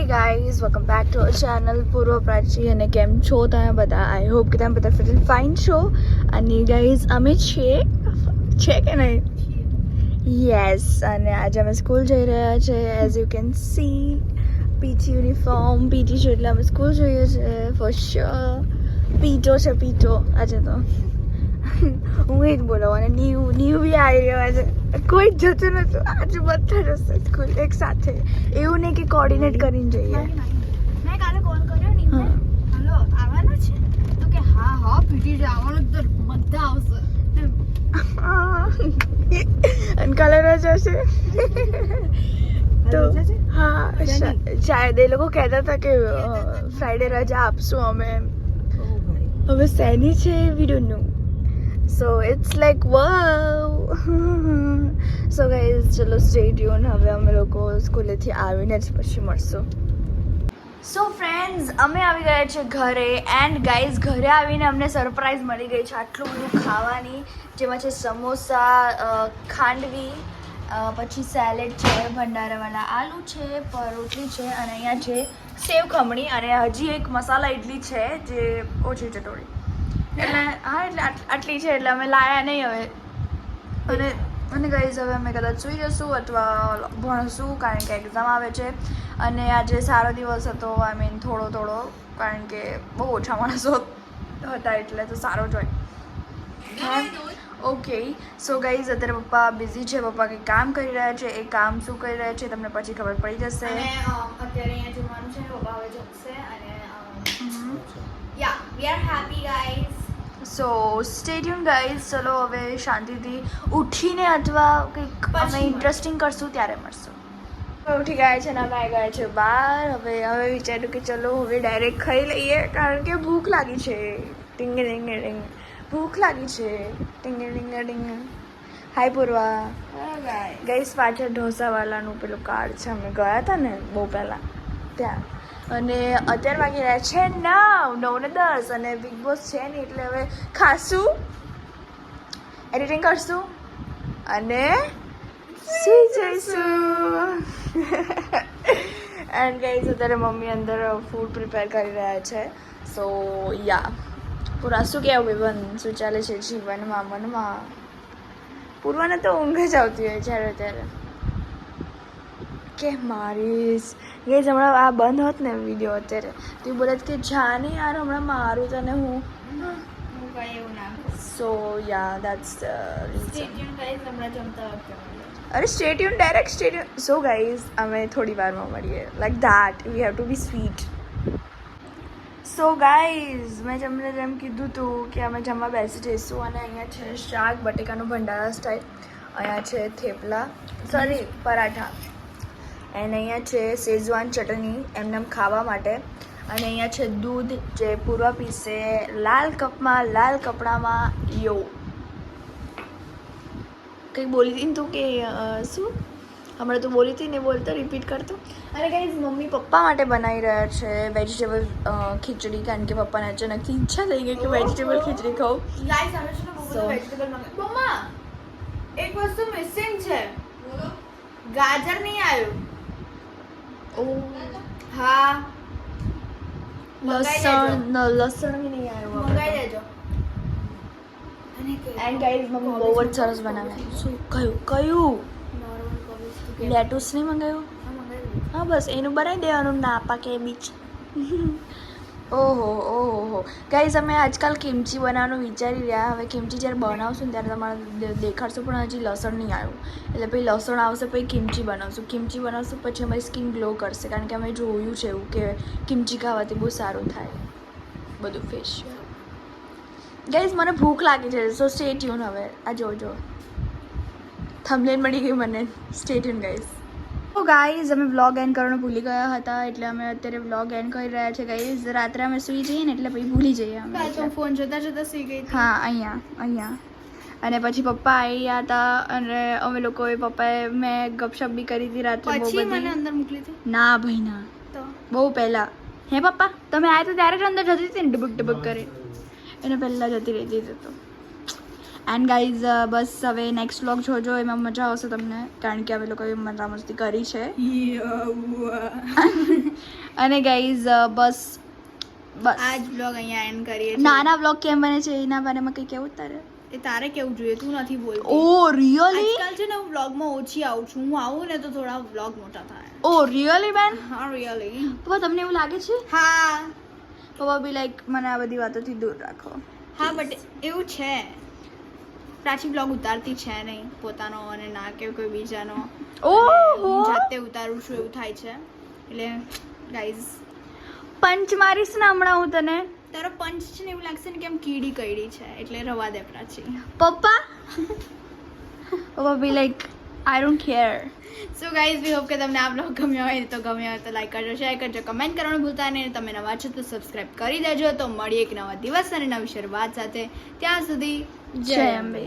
Guys welcome back to our channel પૂર્વ પ્રાચી અને કેમ છો તમે બધા આઈ હોપ કે તમે બધા ફિટ એન્ડ ફાઇન છો અને ગાઈઝ અમે છે કે નહીં યસ અને આજે અમે સ્કૂલ જઈ રહ્યા છે as you can see PT uniform PT છે એટલે અમે સ્કૂલ જઈએ છીએ ફોર શ્યોર પીટો છે પીટો આજે તો હું એ જ બોલાવું અને ન્યૂ બી આવી રહ્યા છે કોઈ જ જતું નતું આજે બધા જશે સ્કૂલ એક સાથે એવું નહીં કે કોર્ડિનેટ કરીને જઈએ મેં કાલે કોલ કર્યો ને હલો આવવાના છે તો કે હા પીટી આવવાનું તો બધા આવશે અને કાલે રજા છે તો હા શાયદ એ લોકો કહેતા હતા કે ફ્રાઈડે રજા આપશું અમે હવે શેની છે we don't know So it's like wow. So guys, ચલો stay tuned. હવે અમે લોકો સ્કૂલેથી આવીને જ પછી મળશું. સો ફ્રેન્ડ્સ અમે આવી ગયા છે ઘરે એન્ડ ગાઈઝ ઘરે આવીને અમને સરપ્રાઈઝ મળી ગઈ છે આટલું બધું ખાવાની જેમાં છે સમોસા ખાંડવી પછી સેલેડ છે ભંડારાવાળા આલુ છે પરોઠી છે અને અહીંયા છે સેવ ખમણી અને હજી એક મસાલા ઇડલી છે જે ઓછી ચટોળી એટલે હા એટલે આટલી છે એટલે અમે લાયા નહીં હવે અને ગાઈઝ હવે અમે કદાચ સૂઈ જશું અથવા ભણશું કારણ કે એક્ઝામ આવે છે અને આજે સારો દિવસ હતો આઈ મીન થોડો કારણ કે બહુ ઓછા માણસો હતા એટલે તો સારો જ હોય ઓકે સો ગાઈઝ અત્યારે પપ્પા બિઝી છે પપ્પા કંઈ કામ કરી રહ્યા છે એ કામ શું કરી રહ્યા છે તમને પછી ખબર પડી જશે અત્યારે અહીંયા જમવાનું છે પપ્પા હવે જમશે અને yeah we are happy guys so stay tune guys ચલો હવે શાંતિથી ઉઠીને અથવા કંઈક અમે ઇન્ટરેસ્ટિંગ કરશું ત્યારે મળશું ઉઠી ગયા છે ને અમે આવી ગયા છે બહાર હવે વિચાર્યું કે ચલો હવે ડાયરેક્ટ ખાઈ લઈએ કારણ કે ભૂખ લાગી છે ટીંગ ટીંગ ટીંગ ભૂખ લાગી છે ટીંગ ટીંગ ટીંગ હાય પૂર્વા ગાઈઝ પાછળ ઢોસાવાલાનું પેલું કાર્ડ છે અમે ગયા હતા ને બહુ પહેલાં ત્યાં અને અત્યારે વાગી રહ્યા છે 9 ને 10 અને બિગ બોસ છે ને એટલે હવે ખાશું એડિટિંગ કરશું અને સુઈ જઈશું એન્ડ ગાઈઝ અત્યારે મમ્મી અંદર ફૂડ પ્રિપેર કરી રહ્યા છે સો યા પૂરા શું કહેવું બેબન શું ચાલે છે જીવનમાં મનમાં પૂર્વાને તો ઊંઘ જ આવતી હોય જ્યારે ત્યારે કે મારીશ ગઈ હમણાં આ બંધ હોત ને વિડીયો અત્યારે તો બોલત કે જાને યાર હમણાં મારું તને હું કઈ એવું ના સો યા દેટ્સ સ્ટેડિયમ ગાઈઝ હમણાં જમતા વખતે અરે સ્ટેટ્યુન ડાયરેક્ટ સ્ટેટ્યુન સો ગાઈઝ અમે થોડી વારમાં મળીએ like that we have to be sweet so guys મેં તમને જેમ કીધું હતું કે અમે જમવા બેસી જઈશું અને અહીંયા છે શાક બટેકાનું ભંડારા સ્ટાઈલ અહીંયા છે થેપલા સોરી પરાઠા અને અહીંયા છે શેઝવાન ચટણી એમને ખાવા માટે અને અહીંયા છે દૂધ જે પૂર્વ પીસે લાલ કપમાં લાલ કપડામાં યો કંઈક બોલી હતી ને તું કે શું હમણાં તું બોલી હતી ને બોલતો રિપીટ કરતો અને ગાઈઝ મમ્મી પપ્પા માટે બનાવી રહ્યા છે વેજીટેબલ ખીચડી કારણ કે પપ્પાને અચાનકથી ઈચ્છા થઈ ગઈ કે વેજીટેબલ ખીચડી ખાઉં ગાઈઝ અમે છે ને બહુ બધું વેજીટેબલ મમ્મા એક વસ્તુ મિસિંગ છે ગાજર નહીં આવ્યું હા લસણ બી નહીં આવ્યું મંગાઈ દેજો એન્ડ ગાઈઝ મમ્મી બહુ જ સરસ બનાવે શું કયું લેટુસ નહીં મંગાવ્યું હા બસ એનું બનાવી દેવાનું ના પાકે બીચ ઓહો ગાઈઝ અમે આજકાલ કિમચી બનાવવાનું વિચારી રહ્યા હવે કિમચી જ્યારે બનાવશું ને ત્યારે તમારે દેખાડશું પણ હજી લસણ નહીં આવ્યું એટલે પછી લસણ આવશે પછી કિમચી બનાવશું પછી અમારી સ્કિન ગ્લો કરશે કારણ કે અમે જોયું છે એવું કે કિમચી ખાવાથી બહુ સારું થાય બધું ફેશિયલ ગાઈઝ મને ભૂખ લાગી છે સો સ્ટે ટ્યુન હવે આ જોજો થંબનેલ મળી ગઈ મને સ્ટે ટ્યુન ગાઈઝ તો ગાઈઝ અમે વ્લોગ એન્ડ કરવાનું ભૂલી ગયા હતા એટલે અમે અત્યારે વ્લોગ એન્ડ કરી રહ્યા છે ગાઈઝ રાત્રે અમે સૂઈ જઈએ ને એટલે પછી ભૂલી જઈએ અમે ફોન જોતા સૂઈ ગઈ હા અહીંયા અને પછી પપ્પા આવ્યા હતા અને અમે લોકોએ પપ્પાએ મેં ગપશપ બી કરી હતી રાત્રે પછી મને અંદર મોકલી હતી ના ભાઈ ના તો બહુ પહેલાં હે પપ્પા તમે આવ્યા તો ત્યારે જ અંદર જતી હતી ને ડબક કરી એને પહેલાં જતી રહેતી હતી તો એન્ડ ગાઈઝ બસ હવે નેક્સ્ટ વ્લોગ જોજો એમાં મજા આવશે તમને કારણ કે અમે લોકોએ મજા મસ્તી કરી છે અને ગાઈઝ બસ આજ બ્લોગ અહીંયા એન્ડ કરીએ છીએ. નાના બ્લોગ કેમ બને છે એના બારેમાં કંઈ કેવું તારે? એ તારે કેવું જોઈએ, તું નથી બોલતી. ઓ રિયલી? આજકાલ છે ને હું વ્લોગમાં ઓછી આવું છું. હું આવું ને તો થોડા વ્લોગ મોટા થાય. ઓ રિયલી બેન? હા રિયલી. પપ્પા તમને એવું લાગે છે? હા પપ્પા બી લાઈક મને આ બધી વાતોથી દૂર રાખો. હા બટ એવું છે, પ્રાચી બ્લોગ ઉતારતી છે નહીં પોતાનો અને ના કે કોઈ બીજાનો. ઓહો હું જાતે ઉતારું છું એવું થાય છે. એટલે ગાઈઝ પંચ મારીશ ને હમણાં હું તને. તારો પંચ છે ને એવું લાગશે ને કેમ કીડી કઈડી છે, એટલે રવા દે પ્રાચી. પપ્પા પપ્પા be like I don't care. So guys we hope કે તમને આ બ્લોગ ગમ્યો હોય તો લાઈક કરજો, શેર કરજો, કમેન્ટ કરવાનું ભૂલતા નહીં. તમે નવા છો તો સબસ્ક્રાઇબ કરી દેજો. તો મળીએ એક નવા દિવસ અને નવી શરૂઆત સાથે. ત્યાં સુધી જય અંબે.